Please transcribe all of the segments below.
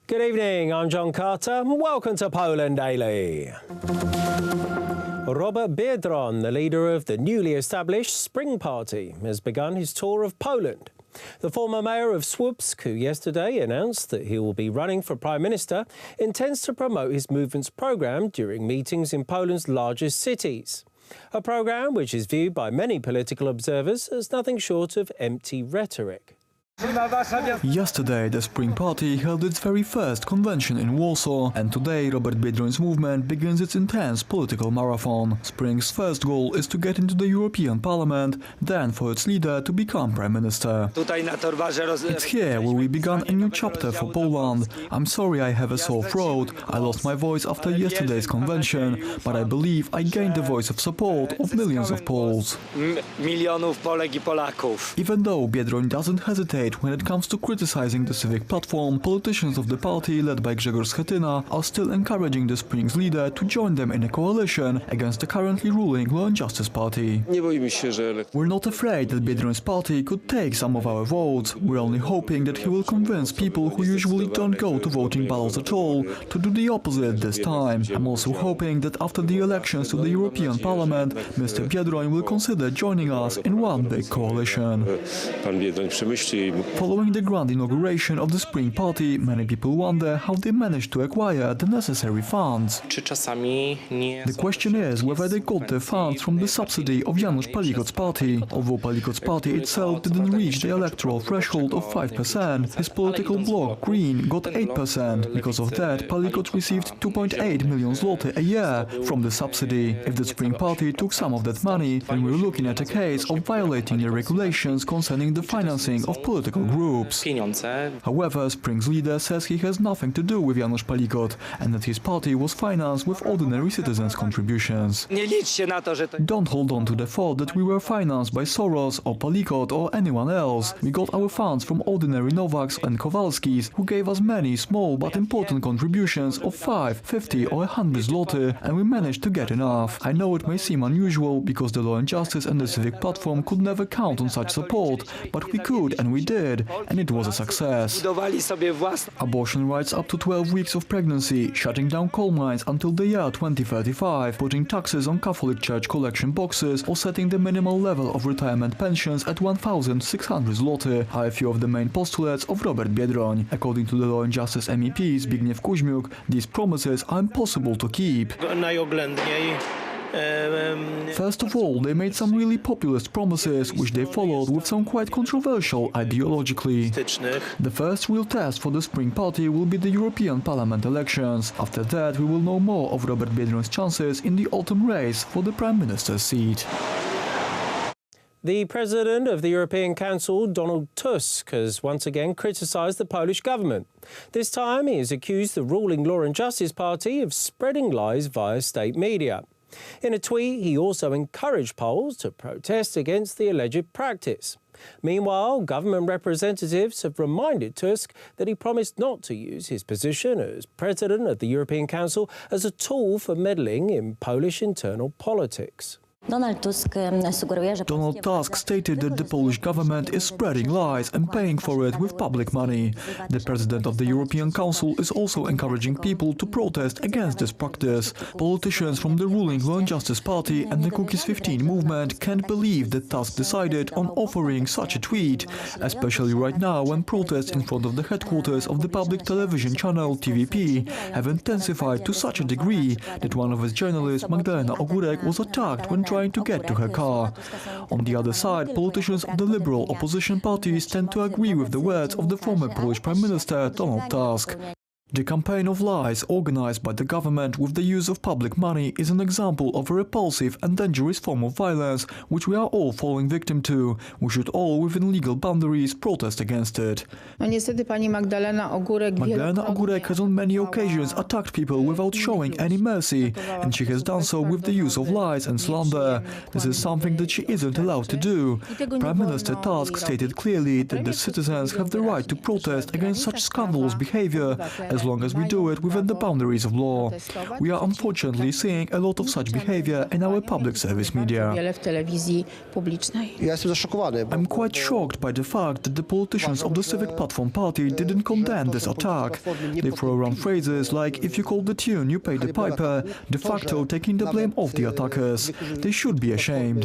Good evening, I'm John Carter. Welcome to Poland Daily. Robert Biedroń, the leader of the newly established Spring Party, has begun his tour of Poland. The former mayor of Słupsk, who yesterday announced that he will be running for Prime Minister, intends to promote his movement's programme during meetings in Poland's largest cities. A programme which is viewed by many political observers as nothing short of empty rhetoric. Yesterday, the Spring Party held its very first convention in Warsaw, and today Robert Biedroń's movement begins its intense political marathon. Spring's first goal is to get into the European Parliament, then for its leader to become Prime Minister. It's here where we began a new chapter for Poland. I'm sorry I have a sore throat. I lost my voice after yesterday's convention, but I believe I gained the voice of support of millions of Poles. Even though Biedroń doesn't hesitate when it comes to criticizing the civic platform, politicians of the party led by Grzegorz Schetyna are still encouraging the Spring's leader to join them in a coalition against the currently ruling Law and Justice Party. We're not afraid that Biedroń's party could take some of our votes. We're only hoping that he will convince people who usually don't go to voting ballots at all to do the opposite this time. I'm also hoping that after the elections to the European Parliament, Mr. Biedroń will consider joining us in one big coalition. Following the grand inauguration of the Spring Party, many people wonder how they managed to acquire the necessary funds. The question is whether they got their funds from the subsidy of Janusz Palikot's party. Although Palikot's party itself didn't reach the electoral threshold of 5%, his political bloc, Green, got 8%. Because of that, Palikot received 2.8 million zloty a year from the subsidy. If the Spring Party took some of that money, then we're looking at a case of violating the regulations concerning the financing of political groups. However, Spring's leader says he has nothing to do with Janusz Palikot and that his party was financed with ordinary citizens' contributions. Don't hold on to the thought that we were financed by Soros or Palikot or anyone else. We got our funds from ordinary Nowaks and Kowalskis, who gave us many small but important contributions of 5, 50 or 100 zloty, and we managed to get enough. I know it may seem unusual because the Law and Justice and the civic platform could never count on such support, but we could and we did, and it was a success. Abortion rights up to 12 weeks of pregnancy, shutting down coal mines until the year 2035, putting taxes on Catholic Church collection boxes, or setting the minimal level of retirement pensions at 1,600 zloty are a few of the main postulates of Robert Biedroń. According to the Law and Justice MEP Zbigniew Kuźmiuk, these promises are impossible to keep. First of all, they made some really populist promises, which they followed with some quite controversial ideologically. The first real test for the Spring Party will be the European Parliament elections. After that, we will know more of Robert Biedroń's chances in the autumn race for the Prime Minister's seat. The President of the European Council, Donald Tusk, has once again criticised the Polish government. This time, he has accused the ruling Law and Justice Party of spreading lies via state media. In a tweet, he also encouraged Poles to protest against the alleged practice. Meanwhile, government representatives have reminded Tusk that he promised not to use his position as President of the European Council as a tool for meddling in Polish internal politics. Donald Tusk stated that the Polish government is spreading lies and paying for it with public money. The President of the European Council is also encouraging people to protest against this practice. Politicians from the ruling Law and Justice Party and the Cookies 15 movement can't believe that Tusk decided on offering such a tweet, especially right now when protests in front of the headquarters of the public television channel TVP have intensified to such a degree that one of its journalists, Magdalena Ogórek, was attacked when trying to get to her car. On the other side, politicians of the liberal opposition parties tend to agree with the words of the former Polish Prime Minister Donald Tusk. The campaign of lies organized by the government with the use of public money is an example of a repulsive and dangerous form of violence which we are all falling victim to. We should all, within legal boundaries, protest against it. Magdalena Ogórek has on many occasions attacked people without showing any mercy, and she has done so with the use of lies and slander. This is something that she isn't allowed to do. Prime Minister Tusk stated clearly that the citizens have the right to protest against such scandalous behavior, as as long as we do it within the boundaries of law. We are unfortunately seeing a lot of such behavior in our public service media. I'm quite shocked by the fact that the politicians of the Civic Platform Party didn't condemn this attack. They throw around phrases like, if you call the tune, you pay the piper, de facto taking the blame off the attackers. They should be ashamed.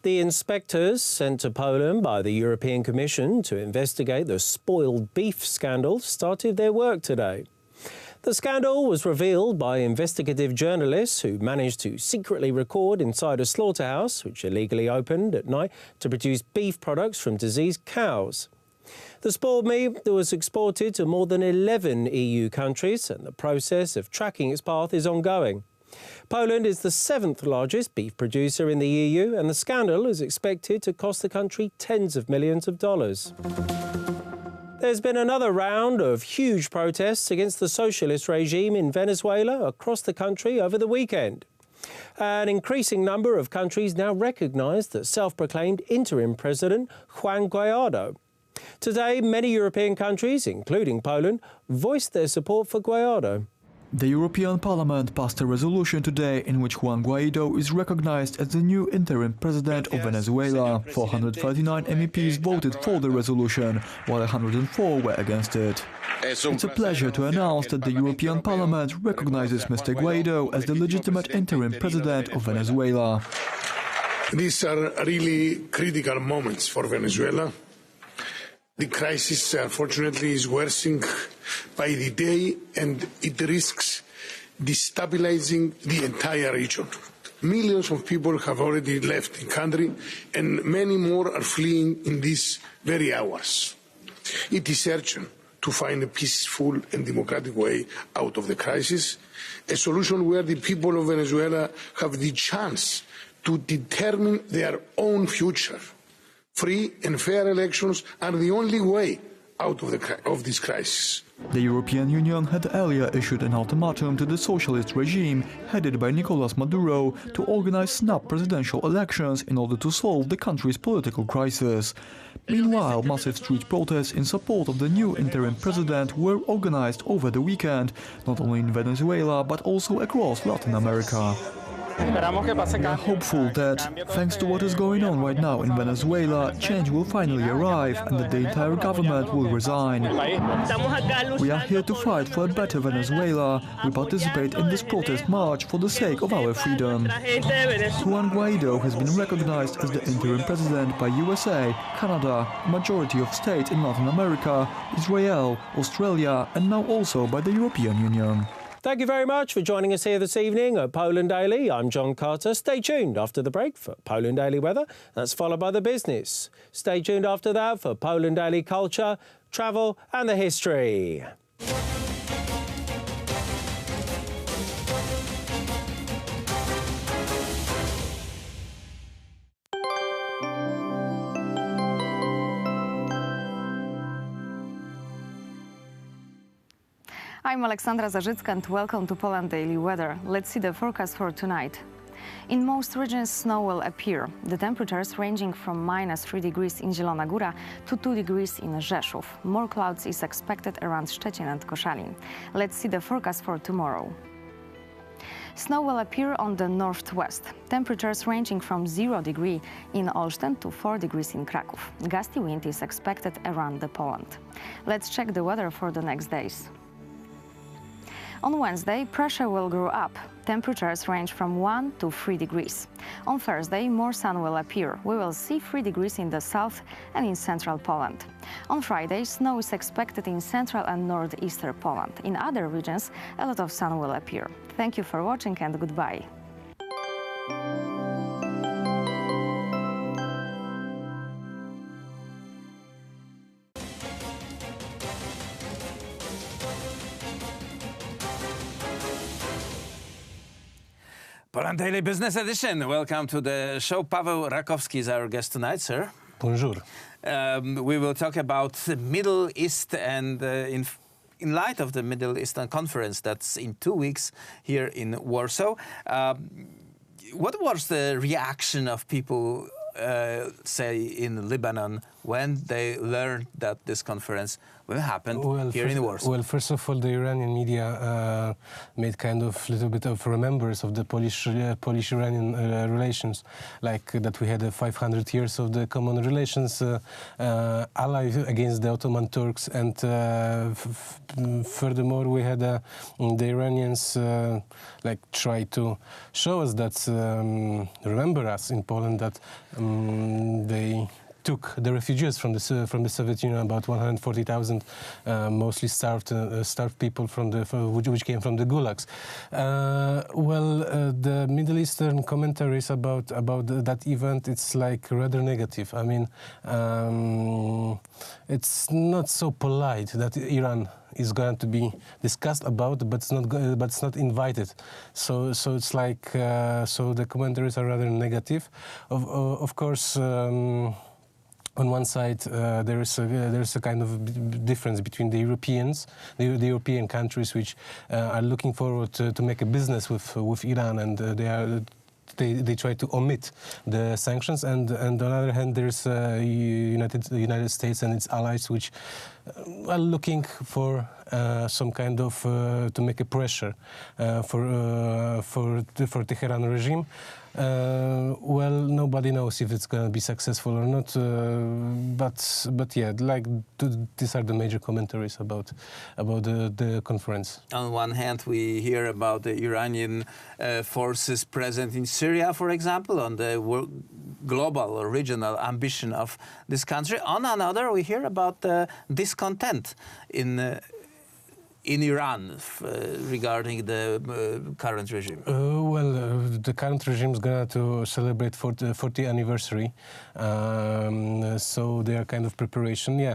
The inspectors sent to Poland by the European Commission to investigate the spoiled beef scandal started their work today. The scandal was revealed by investigative journalists who managed to secretly record inside a slaughterhouse, which illegally opened at night to produce beef products from diseased cows. The spoiled meat was exported to more than 11 EU countries, and the process of tracking its path is ongoing. Poland is the 7th largest beef producer in the EU, and the scandal is expected to cost the country tens of millions of dollars. There's been another round of huge protests against the socialist regime in Venezuela across the country over the weekend. An increasing number of countries now recognise the self-proclaimed interim president, Juan Guaidó. Today, many European countries, including Poland, voiced their support for Guaidó. The European Parliament passed a resolution today in which Juan Guaidó is recognized as the new interim president of Venezuela. 439 MEPs voted for the resolution, while 104 were against it. It's a pleasure to announce that the European Parliament recognizes Mr. Guaidó as the legitimate interim president of Venezuela. These are really critical moments for Venezuela. The crisis, unfortunately, is worsening by the day, and it risks destabilizing the entire region. Millions of people have already left the country, and many more are fleeing in these very hours. It is urgent to find a peaceful and democratic way out of the crisis, a solution where the people of Venezuela have the chance to determine their own future. Free and fair elections are the only way out of this crisis. The European Union had earlier issued an ultimatum to the socialist regime headed by Nicolas Maduro to organize snap presidential elections in order to solve the country's political crisis. Meanwhile, massive street protests in support of the new interim president were organized over the weekend, not only in Venezuela but also across Latin America. We are hopeful that, thanks to what is going on right now in Venezuela, change will finally arrive and that the entire government will resign. We are here to fight for a better Venezuela. We participate in this protest march for the sake of our freedom. Juan Guaidó has been recognized as the interim president by USA, Canada, a majority of states in Latin America, Israel, Australia, and now also by the European Union. Thank you very much for joining us here this evening at Poland Daily. I'm John Carter. Stay tuned after the break for Poland Daily Weather. That's followed by the business. Stay tuned after that for Poland Daily Culture, Travel and the History. I'm Aleksandra Zarzycka and welcome to Poland Daily Weather. Let's see the forecast for tonight. In most regions, snow will appear. The temperatures ranging from -3 degrees in Zielona Góra to 2 degrees in Rzeszów. More clouds is expected around Szczecin and Koszalin. Let's see the forecast for tomorrow. Snow will appear on the northwest. Temperatures ranging from 0 degree in Olsztyn to 4 degrees in Kraków. Gusty wind is expected around the Poland. Let's check the weather for the next days. On Wednesday, pressure will grow up. Temperatures range from 1 to 3 degrees. On Thursday, more sun will appear. We will see 3 degrees in the south and in central Poland. On Friday, snow is expected in central and northeastern Poland. In other regions, a lot of sun will appear. Thank you for watching and goodbye. Poland Daily Business Edition. Welcome to the show. Paweł Rakowski is our guest tonight, sir. Bonjour. We will talk about the Middle East and in light of the Middle Eastern Conference that's in 2 weeks here in Warsaw. What was the reaction of people say, in Lebanon when they learned that this conference will happen here in Warsaw? Well, first of all, the Iranian media made kind of little bit of remembrance of the Polish-Iranian relations, like that we had 500 years of the common relations, ally against the Ottoman Turks, and furthermore, we had the Iranians like try to show us that, remember us in Poland, that they took the refugees from the Soviet Union, about 140,000, mostly starved people which came from the gulags. The Middle Eastern commentaries about that event, it's like rather negative. I mean, it's not so polite that Iran is going to be discussed about, but it's not invited. So it's like so the commentaries are rather negative. Of course. On one side, there is a kind of difference between the Europeans, the European countries, which are looking forward to make a business with Iran, and they try to omit the sanctions, and on the other hand, there's United States and its allies, which are looking for some kind of to make a pressure for Tehran regime. Nobody knows if it's going to be successful or not, but yeah, these are the major commentaries about the conference. On one hand, we hear about the Iranian forces present in Syria, for example, on the global or regional ambition of this country. On another, we hear about the discontent in Iran regarding the current regime? The current regime is going to celebrate 40th anniversary, so they are kind of preparation. Yeah,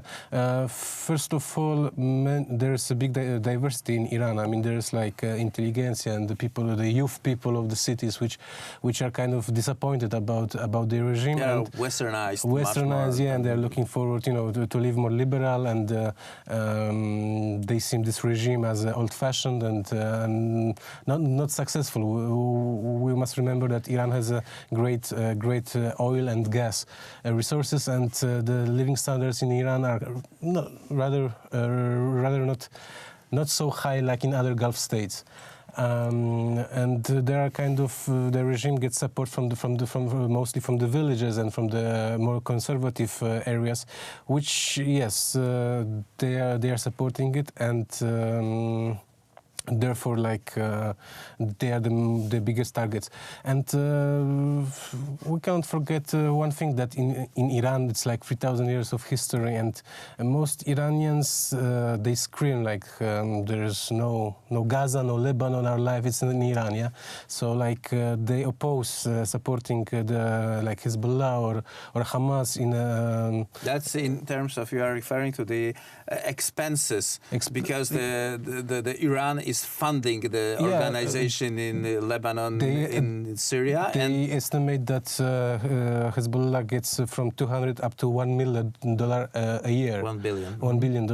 first of all, there's a big diversity in Iran. I mean, there's like intelligentsia and the youth people of the cities, which are kind of disappointed about the regime. They are westernized, yeah, and they're looking forward, to live more liberal, and they see this regime as old-fashioned and not successful. We must remember that Iran has a great oil and gas resources, and the living standards in Iran are rather not so high like in other Gulf states. And there are kind of the regime gets support mostly from the villages and from the more conservative areas, which yes, they are supporting it, and therefore, they are the biggest targets. And we can't forget one thing, that in Iran it's like 3,000 years of history, and most Iranians they scream like there is no Gaza, no Lebanon, our life is in Iran. Yeah, so they oppose supporting the Hezbollah or Hamas in. That's in terms of, you are referring to the expenses, because the Iran is funding the organization in Lebanon, in Syria. They estimate that Hezbollah gets from $200 up to $1 million a year. $1 billion. $1 billion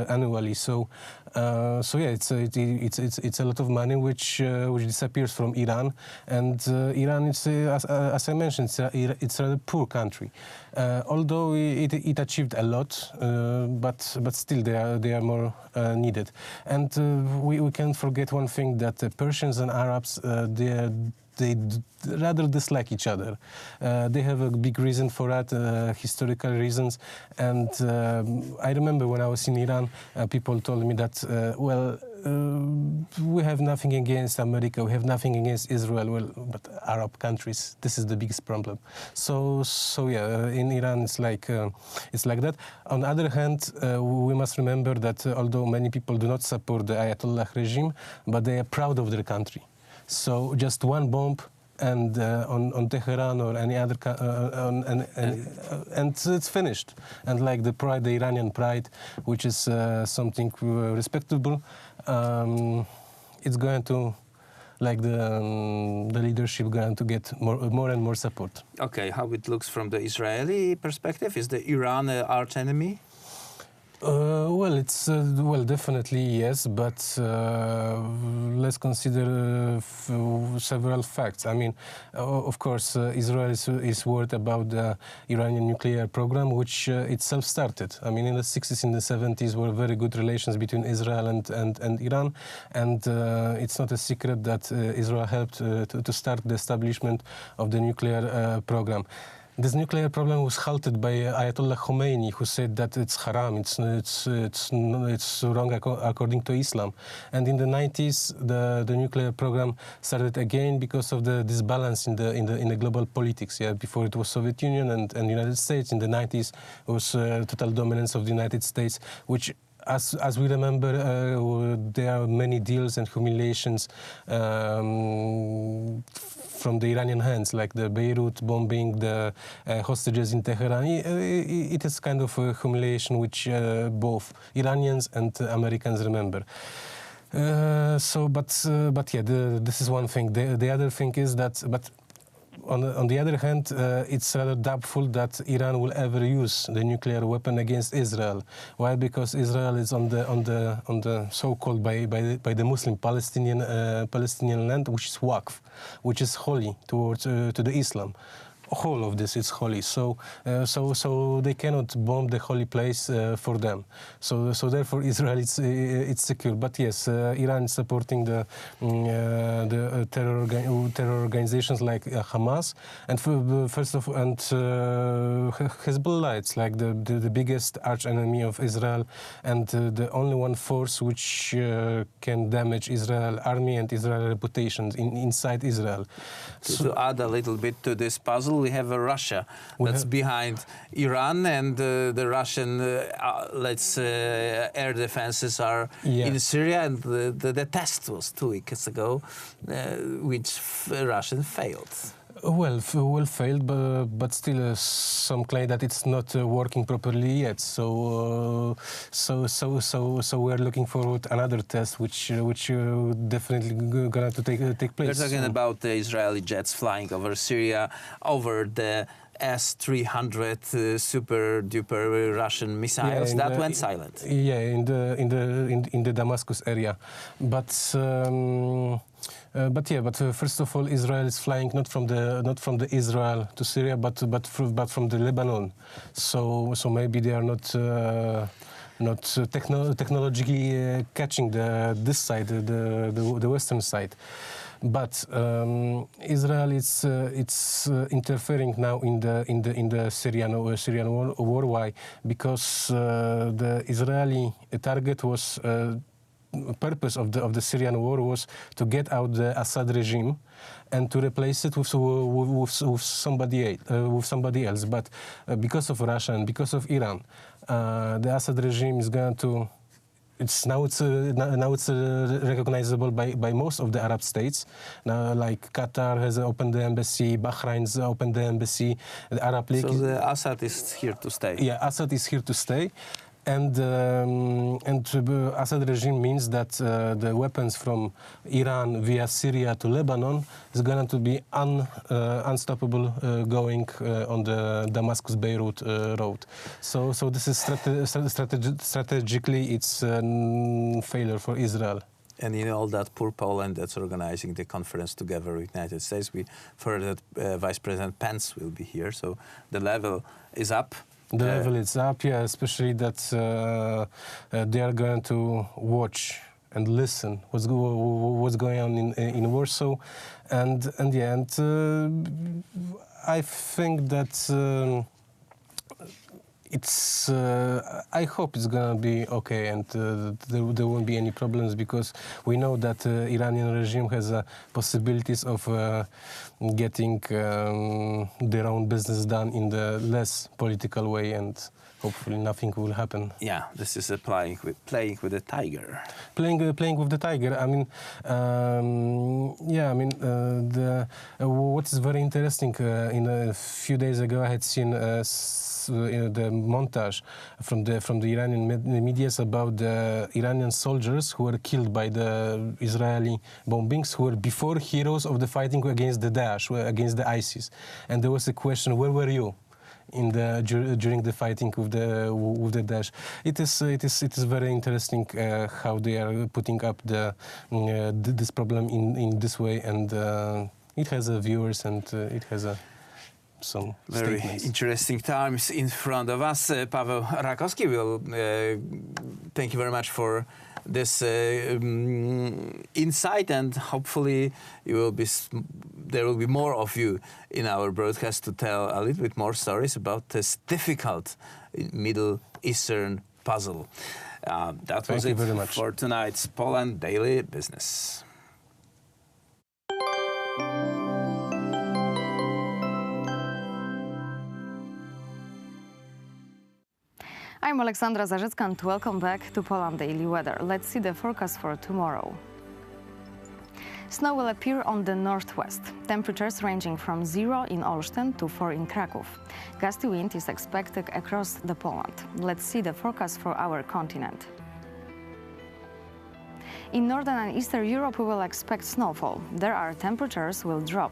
annually. So yeah, it's a lot of money which disappears from Iran, and Iran is, as I mentioned, it's a poor country. Although it achieved a lot, but still they are more needed. And we can't forget one thing, that Persians and Arabs they rather dislike each other. They have a big reason for that, historical reasons. And I remember when I was in Iran, people told me that, we have nothing against America, we have nothing against Israel, but Arab countries, this is the biggest problem. So yeah, in Iran it's like that. On the other hand, we must remember that although many people do not support the Ayatollah regime, but they are proud of their country. So just one bomb and on Tehran or any other, and it's finished. And like the Iranian pride, which is something respectable, it's going to, the leadership going to get more and more support. Okay, how it looks from the Israeli perspective? Is the Iran arch enemy? Well, it's definitely yes, but let's consider several facts. I mean, of course, Israel is worried about the Iranian nuclear program, which itself started. I mean, in the 60s, in the 70s, were very good relations between Israel and Iran, and it's not a secret that Israel helped to start the establishment of the nuclear program. This nuclear problem was halted by Ayatollah Khomeini, who said that it's haram, it's wrong according to Islam. And in the 90s, the nuclear program started again because of the disbalance in the global politics. Yeah, before it was Soviet Union and United States. In the 90s, it was total dominance of the United States, which, as we remember, there are many deals and humiliations from the Iranian hands, like the Beirut bombing, the hostages in Tehran. It is kind of a humiliation which both Iranians and Americans remember. But yeah, this is one thing. The other thing is that, on the other hand, it's rather doubtful that Iran will ever use the nuclear weapon against Israel. Why? Because Israel is on the so-called by the Muslim Palestinian land, which is Waqf, which is holy towards to the Islam. Whole of this is holy, so they cannot bomb the holy place for them. So therefore Israel it's secure. But yes, Iran is supporting the terror organizations like Hamas, and Hezbollah. It's like the biggest arch enemy of Israel, and the only one force which can damage Israel army and Israel reputation inside Israel. To add a little bit to this puzzle, we have Russia that's behind Iran, and the Russian, air defenses are in Syria, and the test was 2 weeks ago, which Russian failed. Well, failed, but still some claim that it's not working properly yet. So we're looking forward to another test, which definitely gonna take place. We're talking about the Israeli jets flying over Syria, over the S-300 super duper Russian missiles that went silent. Yeah, in the Damascus area, but first of all, Israel is flying not from the Israel to Syria, but from the Lebanon. So maybe they are not technologically catching this side, the western side. But Israel it's interfering now in the Syrian war. Why? Because the Israeli target was. Purpose of the Syrian war was to get out the Assad regime and to replace it with somebody else. But because of Russia and because of Iran, the Assad regime is going to. It's recognizable by most of the Arab states. Now, like Qatar has opened the embassy, Bahrain's opened the embassy, the Arab League. So the Assad is here to stay. Yeah, Assad is here to stay. And Assad regime means that the weapons from Iran via Syria to Lebanon is going to be unstoppable going on the Damascus-Beirut road. So this is strategically it's a failure for Israel. And in all that, poor Poland that's organizing the conference together with the United States. We heard that Vice President Pence will be here, so the level is up. The level is up, yeah, especially that they are going to watch and listen what's going on in Warsaw, and I think that it's. I hope it's gonna be okay, and there won't be any problems, because we know that Iranian regime has possibilities of getting their own business done in the less political way, and hopefully nothing will happen. Yeah, this is playing with the tiger. Playing with the tiger. I mean, what is very interesting. In a few days ago, I had seen the montage from the Iranian media about the Iranian soldiers who were killed by the Israeli bombings, who were before heroes of the fighting against the Daesh, against the ISIS. And there was a question: where were you during the fighting with the Daesh. It is very interesting how they are putting up this problem in this way, and it has viewers, and it has some very statements. Interesting times in front of us. Paweł Rakowski, thank you very much for this insight, and hopefully there will be more of you in our broadcast to tell a little bit more stories about this difficult Middle Eastern puzzle. That was it for tonight's Poland Daily Business. I'm Aleksandra Zarzycka, and welcome back to Poland Daily Weather. Let's see the forecast for tomorrow. Snow will appear on the northwest. Temperatures ranging from 0 in Olsztyn to 4 in Kraków. Gusty wind is expected across the Poland. Let's see the forecast for our continent. In northern and eastern Europe, we will expect snowfall. There our temperatures will drop.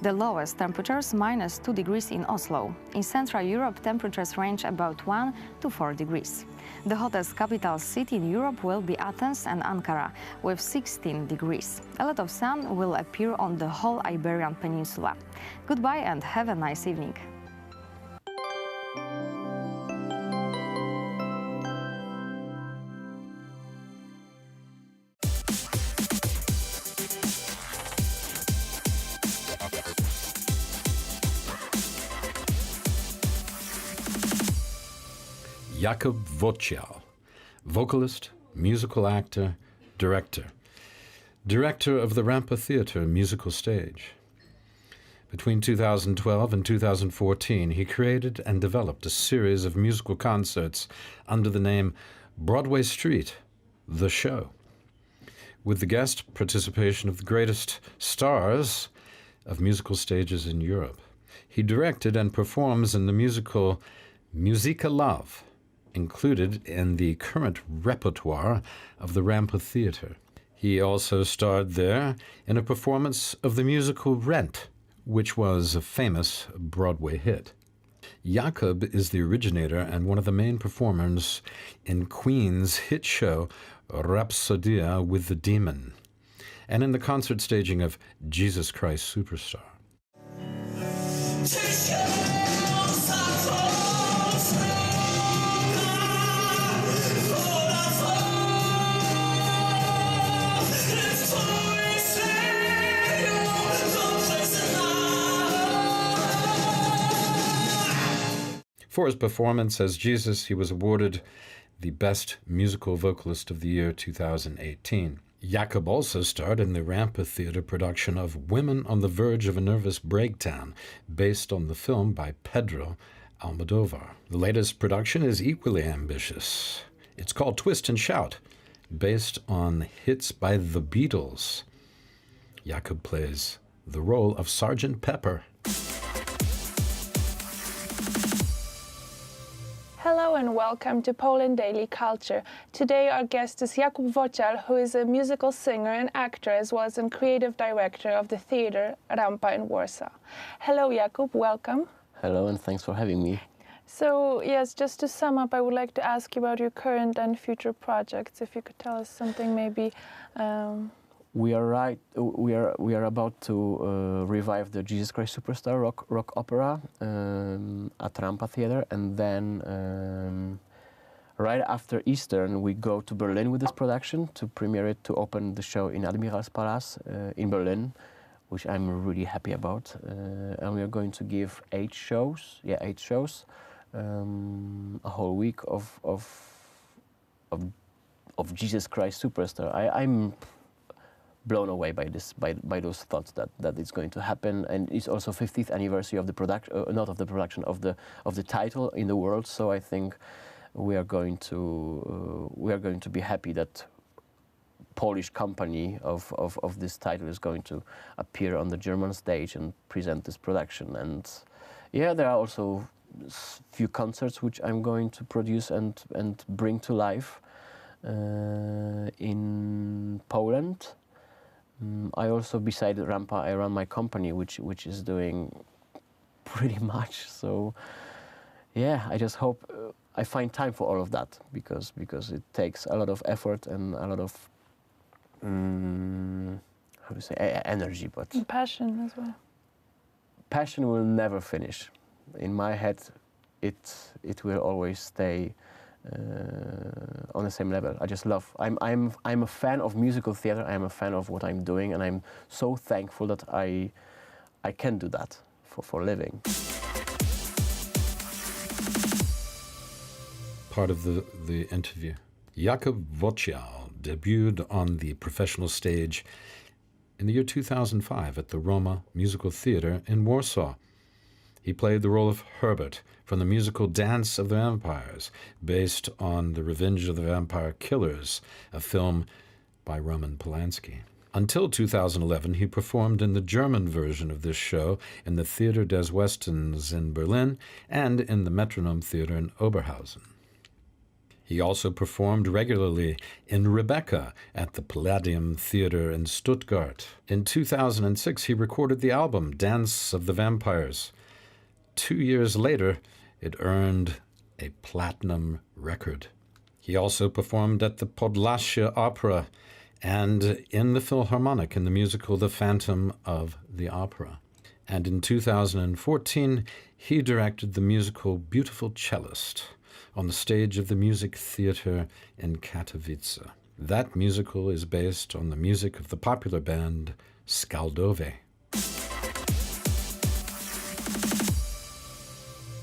The lowest temperatures -2 degrees in Oslo. In Central Europe, temperatures range about 1 to 4 degrees. The hottest capital city in Europe will be Athens and Ankara, with 16 degrees. A lot of sun will appear on the whole Iberian Peninsula. Goodbye and have a nice evening. Jakub Wocial, vocalist, musical actor, director. Director of the Rampa Theatre musical stage. Between 2012 and 2014, he created and developed a series of musical concerts under the name Broadway Street, The Show, with the guest participation of the greatest stars of musical stages in Europe. He directed and performs in the musical Musica Love, included in the current repertoire of the Rampa Theatre. He also starred there in a performance of the musical Rent, which was a famous Broadway hit. Jakub is the originator and one of the main performers in Queen's hit show Rhapsodia with the Demon, and in the concert staging of Jesus Christ Superstar. For his performance as Jesus, he was awarded the Best Musical Vocalist of the Year 2018. Jakub also starred in the Rampa Theatre production of Women on the Verge of a Nervous Breakdown, based on the film by Pedro Almodovar. The latest production is equally ambitious. It's called Twist and Shout, based on hits by the Beatles. Jakub plays the role of Sergeant Pepper. Hello and welcome to Poland Daily Culture. Today our guest is Jakub Wocial, who is a musical singer and actor as well as a creative director of the theatre Rampa in Warsaw. Hello Jakub, welcome. Hello and thanks for having me. So yes, just to sum up, I would like to ask you about your current and future projects. If you could tell us something maybe. We are about to revive the Jesus Christ Superstar rock opera at Rampa Theatre, and then right after Easter we go to Berlin with this production to premiere it, to open the show in Admiralspalast in Berlin, which I'm really happy about. And we are going to give 8 shows, a whole week of Jesus Christ Superstar. I'm blown away by this, by those thoughts that it's going to happen, and it's also 50th anniversary of the production, not of the production, of the title in the world. So I think we are going to be happy that Polish company of this title is going to appear on the German stage and present this production. And yeah, there are also few concerts which I'm going to produce and bring to life in Poland. I also, beside Rampa, I run my company, which is doing pretty much. So yeah, I just hope I find time for all of that, because it takes a lot of effort and a lot of how to say, energy, but And passion as well. passion will never finish. In my head, it will always stay on the same level. I just love. I'm a fan of musical theater. I'm a fan of what I'm doing, and I'm so thankful that I can do that for a living. Part of the interview. Jakub Wocial debuted on the professional stage in the year 2005 at the Roma Musical Theatre in Warsaw. He played the role of Herbert from the musical Dance of the Vampires, based on The Revenge of the Vampire Killers, a film by Roman Polanski. Until 2011, he performed in the German version of this show in the Theater des Westens in Berlin and in the Metronome Theater in Oberhausen. He also performed regularly in Rebecca at the Palladium Theater in Stuttgart. In 2006, he recorded the album Dance of the Vampires. 2 years later, it earned a platinum record. He also performed at the Podlasie Opera and in the Philharmonic in the musical The Phantom of the Opera. And in 2014, he directed the musical Beautiful Cellist on the stage of the Music Theatre in Katowice. That musical is based on the music of the popular band Skaldove.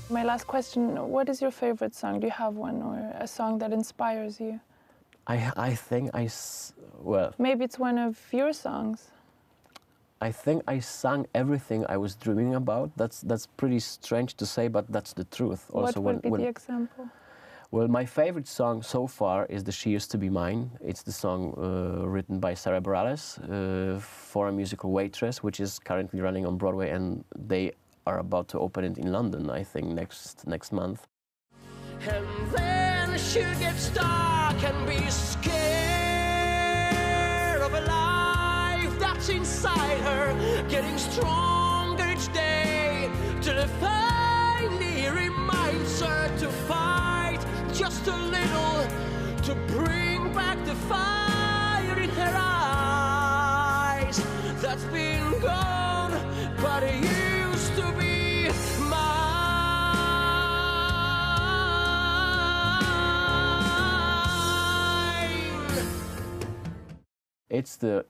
My last question, what is your favorite song? Do you have one, or a song that inspires you? I think well, Maybe it's one of your songs. I think I sang everything I was dreaming about. That's pretty strange to say, but that's the truth. Also, what would be the example? Well, my favorite song so far is the She Used to Be Mine. It's the song written by Sarah Bareilles for a musical Waitress, which is currently running on Broadway, and they are about to open it in London, I think, next month. And then she gets stuck and be scared of a life that's inside her, getting stronger each day, till it finally reminds her to fight just a little, to bring back the fire in her eyes that's been gone, but it used to be mine.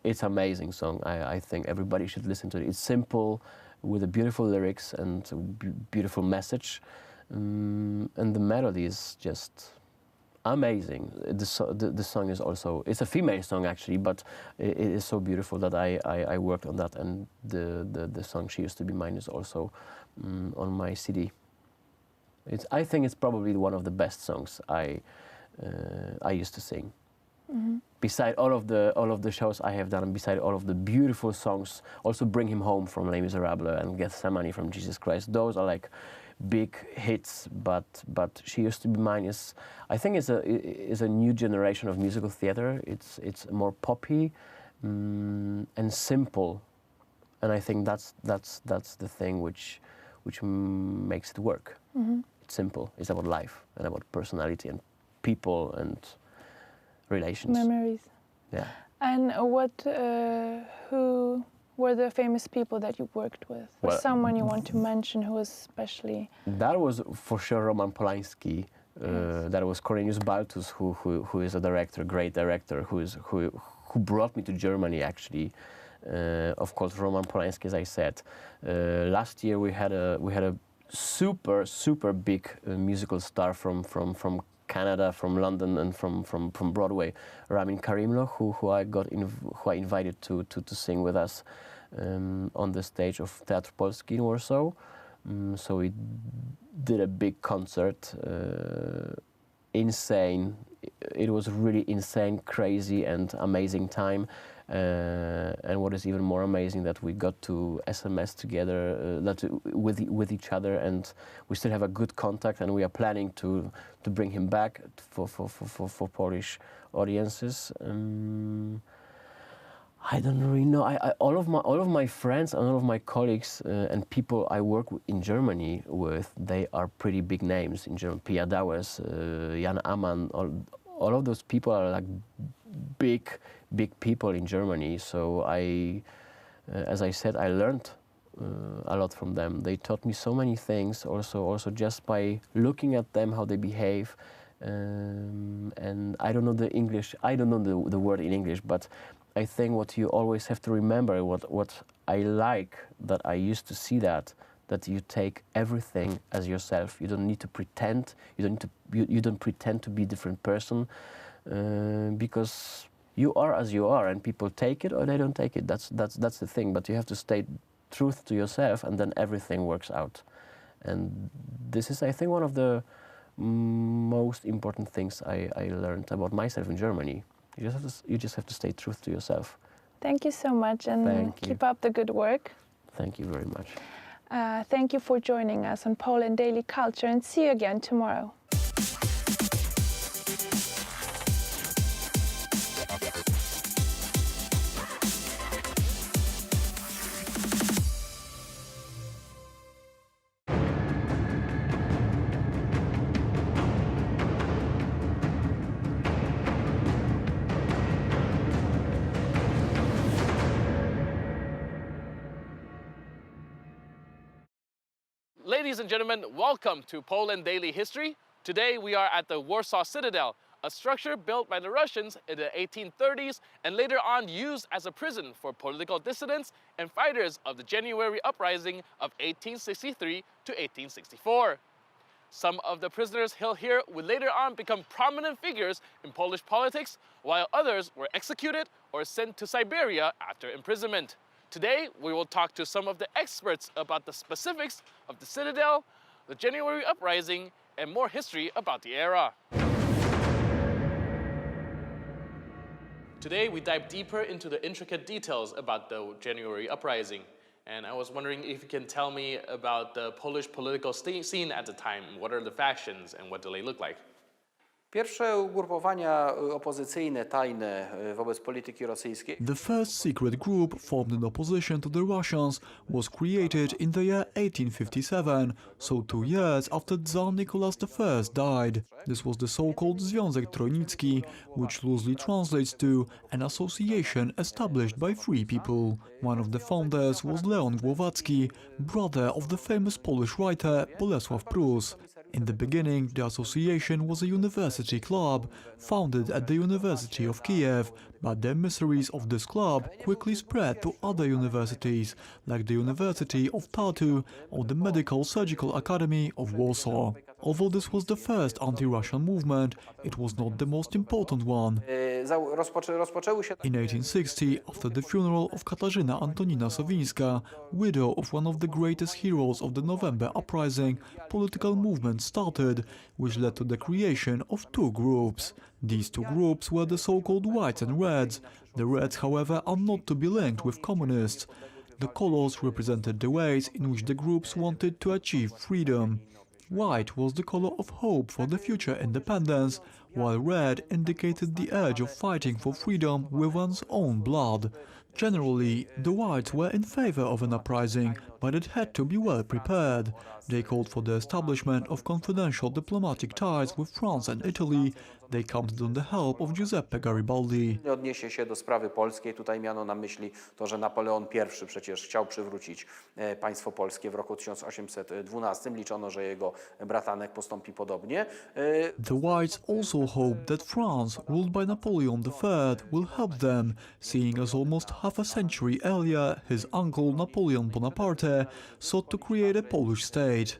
It's amazing song. I think everybody should listen to it. It's simple, with a beautiful lyrics and a beautiful message, and the melody is just amazing. The song is also, it's a female song actually, but it is so beautiful that I worked on that, and the song She Used to Be Mine is also on my CD. I think it's probably one of the best songs I used to sing. Mm-hmm. Beside all of the shows I have done, and beside all of the beautiful songs, also Bring Him Home from Les Miserables and Gethsemane from Jesus Christ, those are like big hits, but She Used to Be Mine is, I think, is a new generation of musical theater. It's more poppy and simple, and I think that's the thing which makes it work. Mm-hmm. It's simple. It's about life and about personality and people and relations. Memories. Yeah. And who were the famous people that you worked with? Or Well, someone you want to mention who was especially... That was for sure Roman Polanski. That was Cornelius Baltus, who is a director, great director, who brought me to Germany actually. Of course, Roman Polanski, as I said. Last year we had a super big musical star from Canada, from London, and from Broadway, Ramin Karimlo, who I invited to sing with us on the stage of Teatr Polski in Warsaw. So we did a big concert, insane. It was really insane, crazy, and amazing time. And what is even more amazing, that we got to SMS together with each other, and we still have a good contact, and we are planning to bring him back for Polish audiences. I don't really know. All of my friends and all of my colleagues and people I work in Germany with, they are pretty big names in Germany. Pia Dawes, Jan Amann, all of those people are like big people in Germany. So as I said, I learned a lot from them. They taught me so many things. Also just by looking at them, how they behave. And I don't know the English. I don't know the word in English, but I think what you always have to remember, what I like, that I used to see that you take everything as yourself. You don't need to pretend. You don't pretend to be a different person, because you are as you are, and people take it or they don't take it. That's the thing. But you have to stay truth to yourself, and then everything works out. And this is, I think, one of the most important things I learned about myself in Germany. You just have to stay true to yourself. Thank you so much, and keep up the good work. Thank you very much. Thank you for joining us on Poland Daily Culture, and see you again tomorrow. Ladies and gentlemen, welcome to Poland Daily History. Today we are at the Warsaw Citadel, a structure built by the Russians in the 1830s and later on used as a prison for political dissidents and fighters of the January Uprising of 1863 to 1864. Some of the prisoners held here would later on become prominent figures in Polish politics, while others were executed or sent to Siberia after imprisonment. Today, we will talk to some of the experts about the specifics of the Citadel, the January Uprising, and more history about the era. Today, we dive deeper into the intricate details about the January Uprising. And I was wondering if you can tell me about the Polish political scene at the time. What are the factions and what do they look like? Pierwsze ugrupowania opozycyjne, tajne wobec polityki rosyjskiej. The first secret group formed in opposition to the Russians was created in the year 1857, so 2 years after Tsar Nicholas I died. This was the so-called Związek Trojnicki, which loosely translates to an association established by free people. One of the founders was Leon Głowacki, brother of the famous Polish writer Bolesław Prus. In the beginning, the association was a university club, founded at the University of Kiev, but the emissaries of this club quickly spread to other universities, like the University of Tartu or the Medical Surgical Academy of Warsaw. Although this was the first anti-Russian movement, it was not the most important one. In 1860, after the funeral of Katarzyna Antonina Sowińska, widow of one of the greatest heroes of the November Uprising, political movement started, which led to the creation of two groups. These two groups were the so-called Whites and Reds. The Reds, however, are not to be linked with communists. The colors represented the ways in which the groups wanted to achieve freedom. White was the color of hope for the future independence, while red indicated the urge of fighting for freedom with one's own blood. Generally, the Whites were in favor of an uprising, but it had to be well prepared. They called for the establishment of confidential diplomatic ties with France and Italy. They counted on the help of Giuseppe Garibaldi. Odniesie się do sprawy polskiej. Tutaj miano na myśli to, że Napoleon I przecież chciał przywrócić państwo polskie w roku 1812. Liczono, że jego bratanek postąpi podobnie. The Whites also hoped that France, ruled by Napoleon III, will help them, seeing as almost half a century earlier his uncle Napoleon Bonaparte sought to create a Polish state.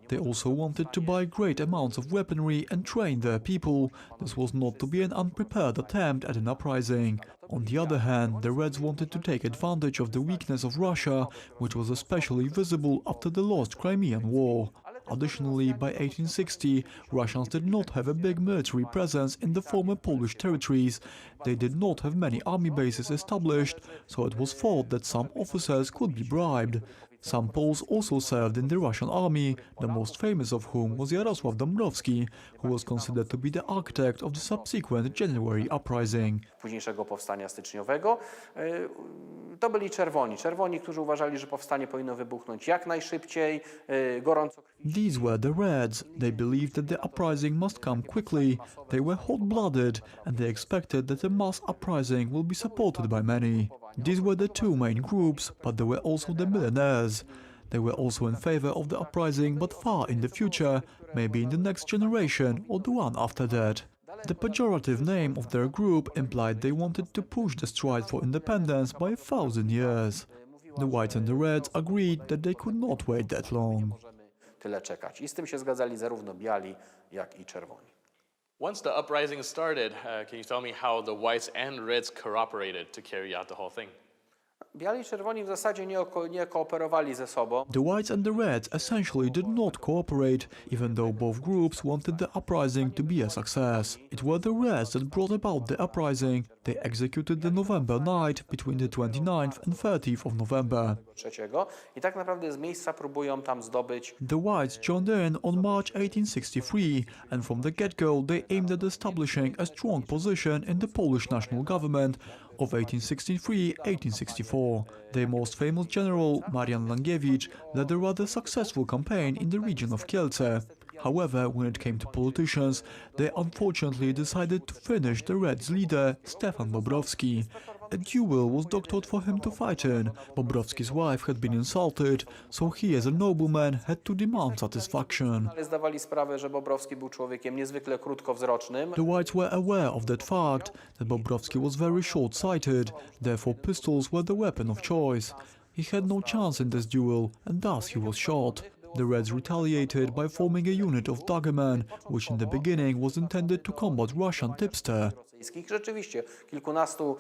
They also wanted to buy great amounts of weaponry and train their people. This was not to be an unprepared attempt at an uprising. On the other hand, the Reds wanted to take advantage of the weakness of Russia, which was especially visible after the lost Crimean War. Additionally, by 1860, Russians did not have a big military presence in the former Polish territories. They did not have many army bases established, so it was thought that some officers could be bribed. Some Poles also served in the Russian army, the most famous of whom was Jarosław Dąbrowski, who was considered to be the architect of the subsequent January Uprising. Późniejszego powstania styczniowego to byli czerwoni. Czerwoni, którzy uważali, że powstanie powinno wybuchnąć jak najszybciej, gorąco. These were the Reds. They believed that the uprising must come quickly. They were hot-blooded, and they expected that a mass uprising will be supported by many. These were the two main groups, but there were also the millionaires. They were also in favor of the uprising, but far in the future, maybe in the next generation or the one after that. The pejorative name of their group implied they wanted to push the stride for independence by 1,000 years. The Whites and the Reds agreed that they could not wait that long. Tyle czekać. I z tym się zgadzali zarówno biali, jak i czerwoni. Once the uprising started, can you tell me how the whites and reds cooperated to carry out the whole thing? Biali i czerwoni w zasadzie nie kooperowali ze sobą. The Whites and the Reds essentially did not cooperate, even though both groups wanted the uprising to be a success. It were the Reds that brought about the uprising. They executed the November night between the 29th and 30th of November. I tak naprawdę z miejsca próbują tam zdobyć. The Whites joined in on March 1863, and from the get-go they aimed at establishing a strong position in the Polish national government of 1863-1864. Their most famous general, Marian Langiewicz, led a rather successful campaign in the region of Kielce. However, when it came to politicians, they unfortunately decided to finish the Reds' leader, Stefan Bobrowski. A duel was doctored for him to fight in. Bobrowski's wife had been insulted, so he as a nobleman had to demand satisfaction. Zdawali sprawę, że Bobrowski był człowiekiem niezwykle krótkowzrocznym. The Whites were aware of that fact, that Bobrowski was very short-sighted, therefore pistols were the weapon of choice. He had no chance in this duel, and thus he was shot. The Reds retaliated by forming a unit of daggermen, which in the beginning was intended to combat Russian tipster. Rzeczywiście, kilkunastu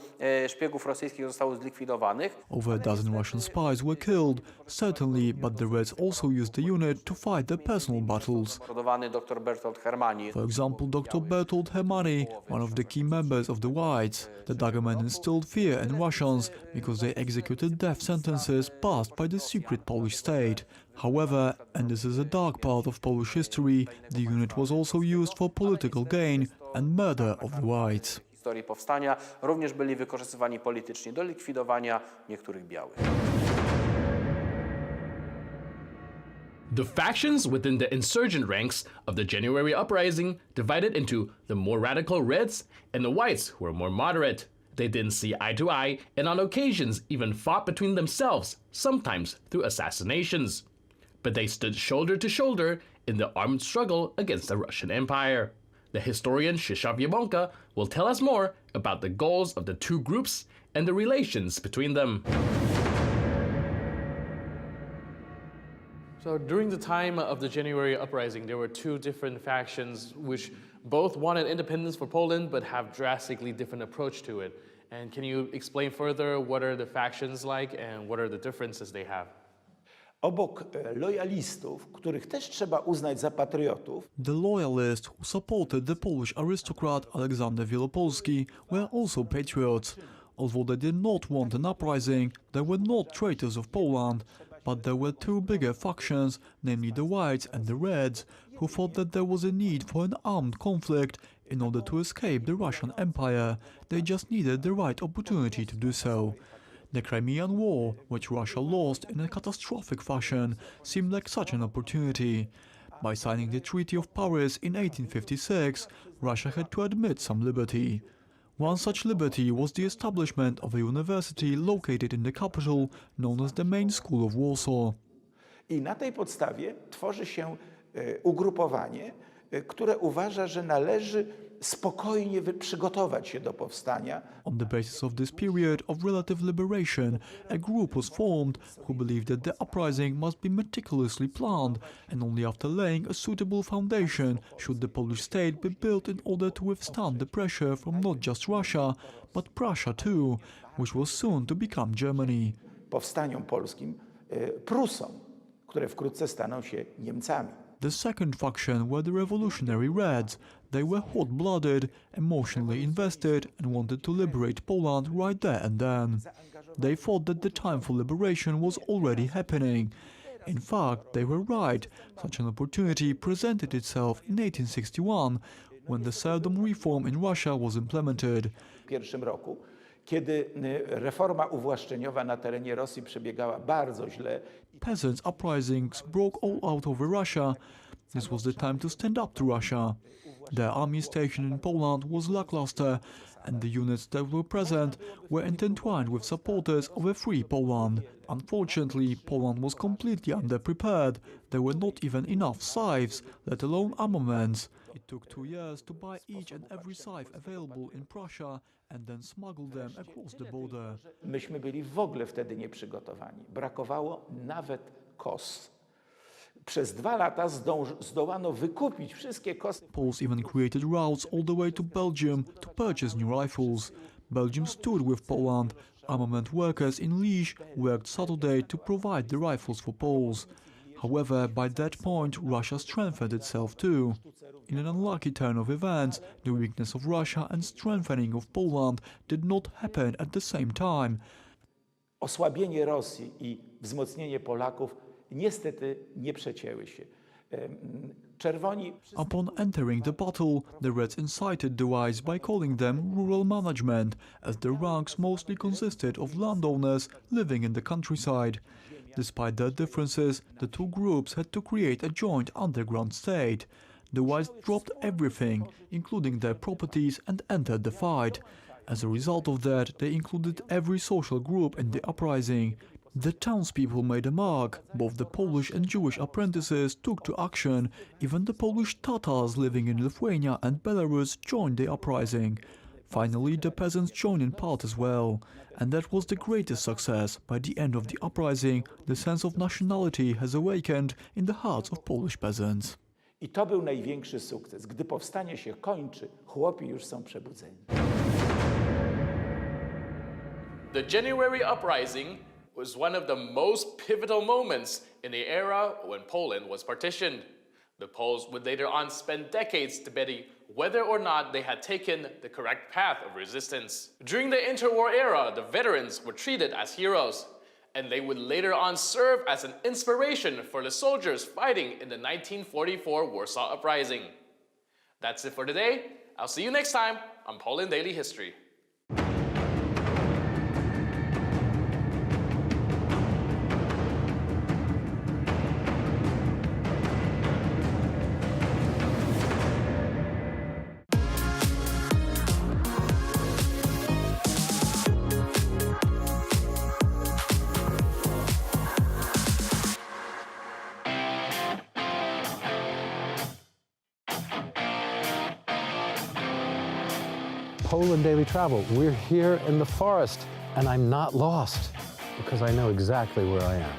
szpiegów rosyjskich zostało zlikwidowanych. Over a dozen Russian spies were killed, certainly, but the Reds also used the unit to fight their personal battles. Dr. Bertold Hermani. For example, Dr. Bertold Hermani, one of the key members of the Whites. The daggermen instilled fear in Russians because they executed death sentences passed by the secret Polish state. However, and this is a dark part of Polish history, the unit was also used for political gain and murder of the Whites. W historii powstania również byli wykorzystywani politycznie do likwidowania niektórych białych. The factions within the insurgent ranks of the January Uprising divided into the more radical Reds and the Whites, who were more moderate. They didn't see eye to eye and on occasions even fought between themselves, sometimes through assassinations. But they stood shoulder to shoulder in the armed struggle against the Russian Empire. The historian Krzysztof Jabłonka will tell us more about the goals of the two groups and the relations between them. So during the time of the January Uprising, there were two different factions which both wanted independence for Poland but have drastically different approach to it. And can you explain further what are the factions like and what are the differences they have? Obok lojalistów, których też trzeba uznać za patriotów, the loyalists who supported the Polish aristocrat Alexander Wielopolski were also patriots. Although they did not want an uprising, they were not traitors of Poland, but there were two bigger factions, namely the Whites and the Reds, who thought that there was a need for an armed conflict in order to escape the Russian Empire. They just needed the right opportunity to do so. The Crimean War, which Russia lost in a catastrophic fashion, seemed like such an opportunity. By signing the Treaty of Paris in 1856, Russia had to admit some liberty. One such liberty was the establishment of a university located in the capital, known as the Main School of Warsaw. I na tej podstawie tworzy się ugrupowanie, które uważa, że należy spokojnie przygotować się do powstania. On the basis of this period of relative liberation, a group was formed who believed that the uprising must be meticulously planned, and only after laying a suitable foundation should the Polish state be built in order to withstand the pressure from not just Russia, but Prussia too, which was soon to become Germany. Powstaniom polskim, Prusom, które wkrótce staną się Niemcami. The second faction were the Revolutionary Reds. They were hot-blooded, emotionally invested and wanted to liberate Poland right there and then. They thought that the time for liberation was already happening. In fact, they were right. Such an opportunity presented itself in 1861, when the serfdom reform in Russia was implemented. Kiedy reforma uwłaszczeniowa na terenie Rosji przebiegała bardzo źle. Peasants' uprisings broke all out over Russia. This was the time to stand up to Russia. Their army station in Poland was lackluster, and the units that were present were intertwined with supporters of a free Poland. Unfortunately, Poland was completely underprepared. There were not even enough scythes, let alone armaments. It took 2 years to buy each and every scythe available in Prussia and then smuggle them across the border. Myśmy byli w ogóle wtedy nieprzygotowani. Brakowało nawet kos. Przez 2 lata zdołano wykupić wszystkie kosy. Poles even created routes all the way to Belgium to purchase new rifles. Belgium stood with Poland. Armament workers in Liège worked Saturday to provide the rifles for Poles. However, by that point, Russia strengthened itself too. In an unlucky turn of events, the weakness of Russia and strengthening of Poland did not happen at the same time. Osłabienie Rosji I wzmocnienie Polaków niestety nie przecięły się. Upon entering the battle, the Reds incited the Whites by calling them rural management, as their ranks mostly consisted of landowners living in the countryside. Despite their differences, the two groups had to create a joint underground state. The Whites dropped everything, including their properties, and entered the fight. As a result of that, they included every social group in the uprising. The townspeople made a mark. Both the Polish and Jewish apprentices took to action. Even the Polish Tatars living in Lithuania and Belarus joined the uprising. Finally, the peasants joined in part as well. And that was the greatest success. By the end of the uprising, the sense of nationality has awakened in the hearts of Polish peasants. I to był największy sukces. Gdy powstanie się kończy, chłopi już są przebudzeni. The January Uprising was one of the most pivotal moments in the era when Poland was partitioned. The Poles would later on spend decades debating whether or not they had taken the correct path of resistance. During the interwar era, the veterans were treated as heroes, and they would later on serve as an inspiration for the soldiers fighting in the 1944 Warsaw Uprising. That's it for today. I'll see you next time on Poland Daily History. Poland Daily Travel. We're here in the forest, and I'm not lost because I know exactly where I am.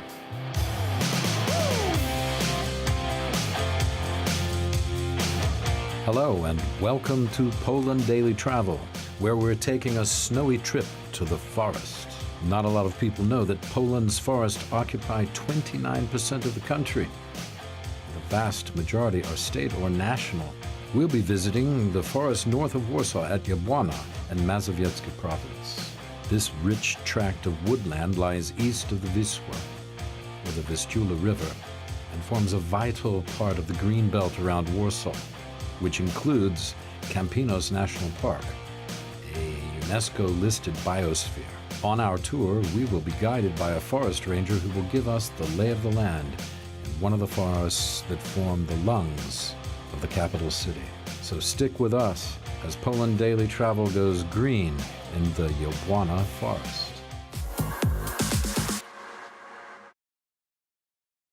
Hello and welcome to Poland Daily Travel, where we're taking a snowy trip to the forest. Not a lot of people know that Poland's forests occupy 29% of the country. The vast majority are state or national. We'll be visiting the forest north of Warsaw at Jabłona in Mazowiecki province. This rich tract of woodland lies east of the Wisła, or the Vistula River, and forms a vital part of the green belt around Warsaw, which includes Campinos National Park, a UNESCO-listed biosphere. On our tour, we will be guided by a forest ranger who will give us the lay of the land in one of the forests that form the lungs of the capital city. So stick with us as Poland Daily Travel goes green in the Jabłona forest.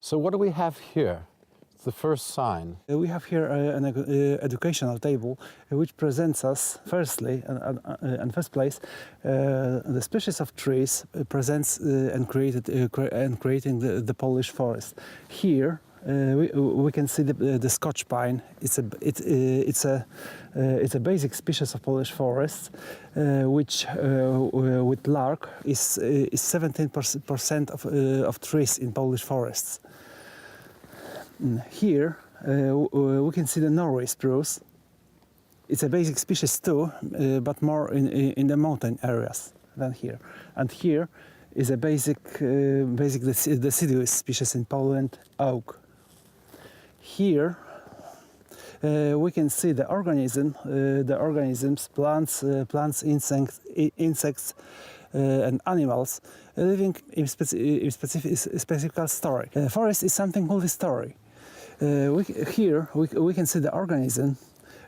So what do we have here? The first sign. We have here an educational table which presents us, firstly, in first place, the species of trees presents and creating the Polish forest. Here we can see the Scotch pine. It's a basic species of Polish forests, which with lark is 17% of trees in Polish forests. Here we can see the Norway spruce. It's a basic species too, but more in the mountain areas than here. And here is a basic deciduous species in Poland, oak. Here we can see the organisms, plants, insects, and animals living in specific story. Forest is something multi-story. Here we can see the organism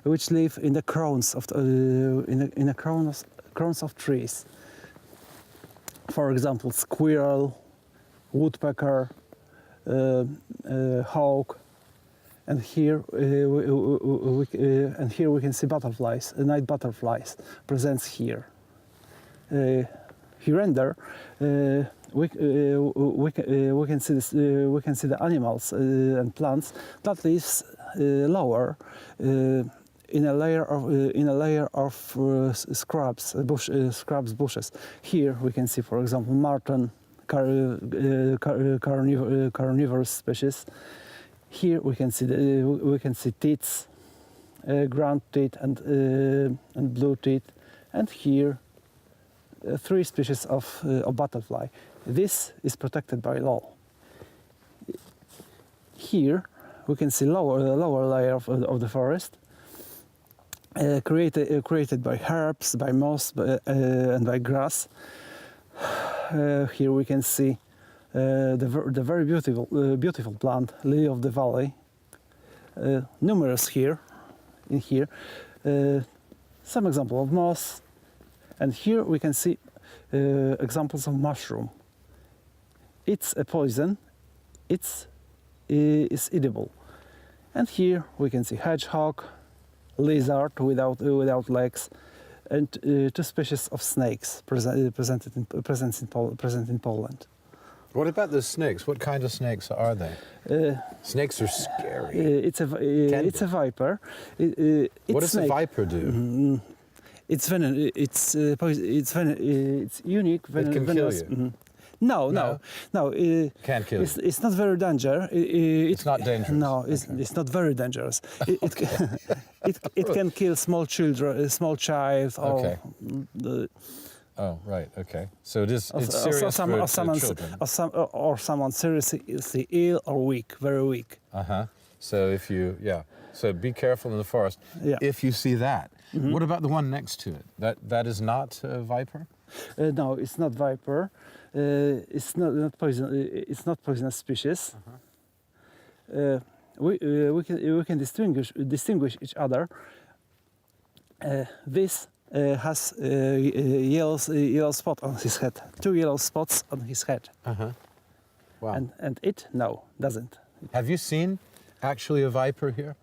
which live in the crowns of crowns of trees. For example, squirrel, woodpecker, hawk, and here we can see butterflies, night butterflies, presents here. Here and there, we can see this, we can see the animals and plants that lives lower in a layer of scrubs, bushes. Here we can see, for example, marten, carnivorous species. Here we can see teats, ground teat and blue teat, and here 3 species of butterfly. This is protected by law. Here we can see lower layer of the forest, created by herbs, by moss, and by grass. Here we can see the very beautiful plant, lily of the valley. Numerous here. Some example of moss, and here we can see examples of mushroom. It's a poison. It's edible. And here we can see hedgehog, lizard without legs, and 2 species of snakes present in Poland. What about the snakes? What kind of snakes are they? Snakes are scary. It's a viper. What does a viper do? It's venom. It's unique. It can kill you. No. Can't kill you. It's not very dangerous. It's not dangerous. No, it's not very dangerous. It can kill small children, small child. Or oh, right. Okay. So it's serious for children. Or someone seriously ill or weak, very weak. So so be careful in the forest. Yeah. If you see that. What about the one next to it? That is not a viper? No, it's not viper. It's not poison. It's not poisonous species. We can distinguish each other. This has a yellow spot on his head. 2 yellow spots on his head. Wow. And it doesn't. Have you seen actually a viper here?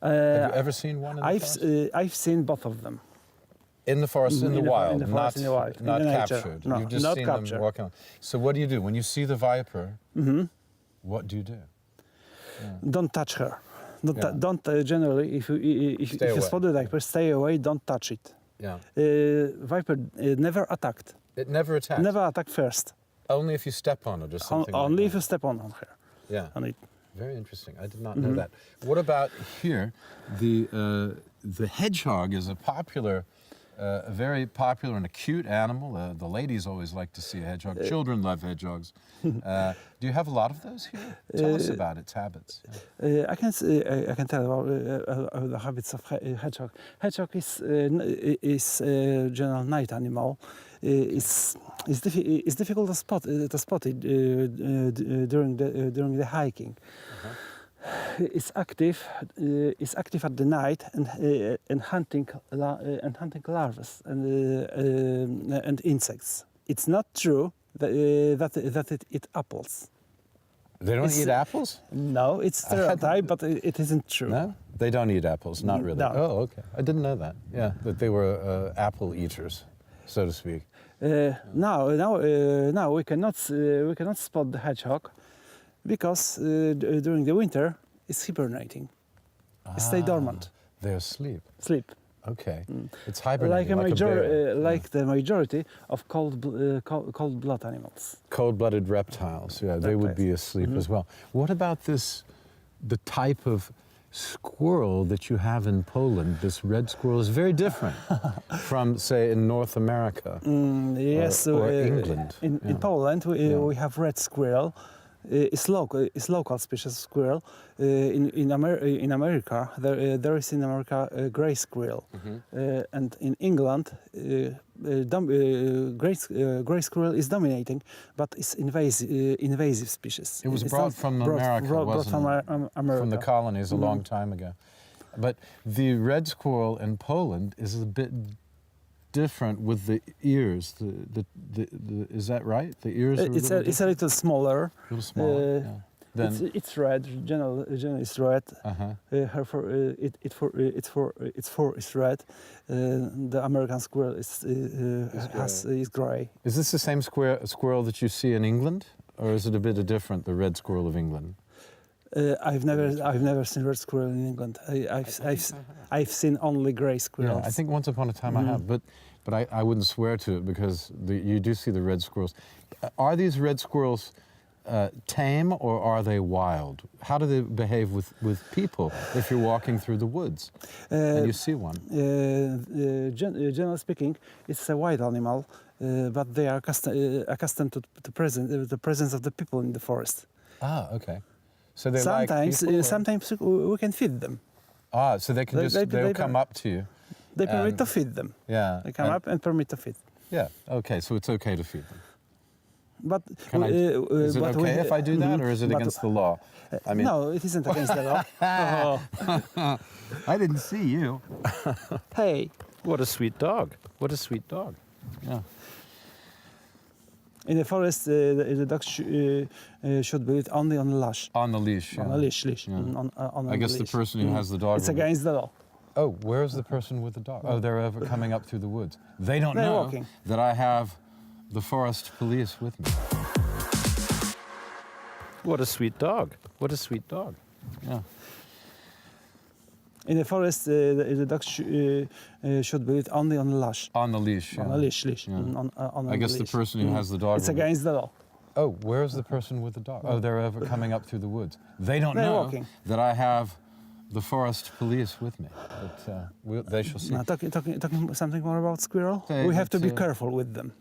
Have you ever seen one in the forest? I've seen both of them. In the forest, in the wild, not captured. No, You've just not seen captured. them walking on. So what do you do when you see the viper? What do you do? Don't touch her. Don't generally. If you spot the viper, stay away. Don't touch it. Yeah. Viper never attacked. It never attacked. Never attacked first. Only if you step on it or something. Only like if you step on her. Yeah. On it. Very interesting. I did not know that. What about here? The hedgehog is a very popular and a cute animal. The ladies always like to see a hedgehog. Children love hedgehogs. Do you have a lot of those here? Tell us about its habits. I can tell about the habits of hedgehog. Hedgehog is a general night animal. It's difficult to spot it during the hiking. It's active at the night and hunting larvae and insects. It's not true that it eats apples. They don't eat apples? No, it's stereotype, but it isn't true. No, they don't eat apples. Not really. No. Oh, okay. I didn't know that. Yeah, that they were apple eaters, so to speak. Now we cannot spot the hedgehog because during the winter it's hibernating. It stays dormant. They're asleep. Sleep. Okay. It's hibernating like the majority of cold-blooded animals. Cold-blooded reptiles. Yeah, they would be asleep as well. What about the type of squirrel that you have in Poland, this red squirrel, is very different from, say, in North America yes, or England. In Poland, we have red squirrel. It's local species squirrel. In America, there is in America a gray squirrel, and in England, gray squirrel is dominating, but it's invasive species. It was brought from America, wasn't it? America. From the colonies a long time ago. But the red squirrel in Poland is a bit different with the ears. Is that right? The ears are it's a little smaller. A little smaller. It's red. Generally, it's red. Its fur is red. The American squirrel is gray. Is this the same squirrel that you see in England, or is it a bit different? The red squirrel of England. I've never seen red squirrel in England. I've seen only gray squirrels. Yeah, I think once upon a time I have, but I wouldn't swear to it because you do see the red squirrels. Are these red squirrels tame or are they wild? How do they behave with people if you're walking through the woods and you see one? Generally speaking, it's a wild animal, but they are accustomed to the presence of the people in the forest. Ah, okay. So they sometimes like people, sometimes we can feed them. Ah, so they can they'll come up to you. They permit to feed them. Yeah. They come up and permit to feed. Yeah. Okay. So it's okay to feed them. But is it okay if I do that, or is it against the law? I mean, no, it isn't against the law. I didn't see you. Hey, what a sweet dog! What a sweet dog! Yeah. In the forest, the dog should be only on a leash. On the leash. Yeah. On a leash. Yeah. I guess the person who has the dog. It's against the law. Oh, where's the person with the dog? Oh, they're ever coming up through the woods. They don't know that I have the forest police with me. What a sweet dog! What a sweet dog! Yeah. In the forest, the dog should be only on a leash. On the leash. Yeah. On a leash. Yeah. I guess the person who has the dog. It's against the law. Oh, where's the person with the dog? Oh, they're ever coming up through the woods. They don't know that I have the forest police with me. But they shall see. Now, talking something more about squirrel. We have to be careful with them.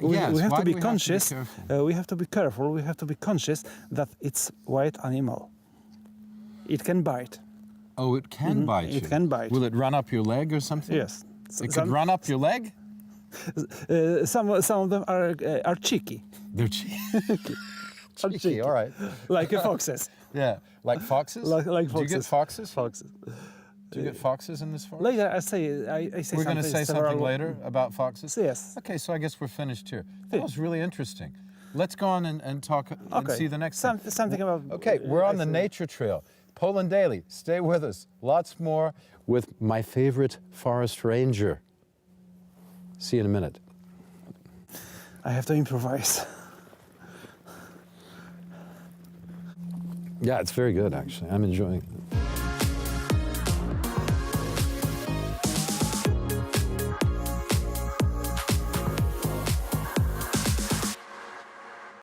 We have to be conscious. We have to be careful. We have to be conscious that it's wild animal. It can bite. Oh, it can bite you? It can bite. Will it run up your leg or something? Yes. It could run up your leg? Some of them are cheeky. They're cheeky. Cheeky, all right. Like foxes. Yeah, like foxes? Like foxes. Do you get foxes? Foxes. Do you get foxes in this forest? Later, I say We're going to say something later about foxes? Yes. Okay, so I guess we're finished here. That was really interesting. Let's go on and talk and see the next thing. Something about... Okay, we're on the nature trail. Poland Daily, stay with us. Lots more with my favorite forest ranger. See you in a minute. I have to improvise. Yeah, it's very good, actually. I'm enjoying it.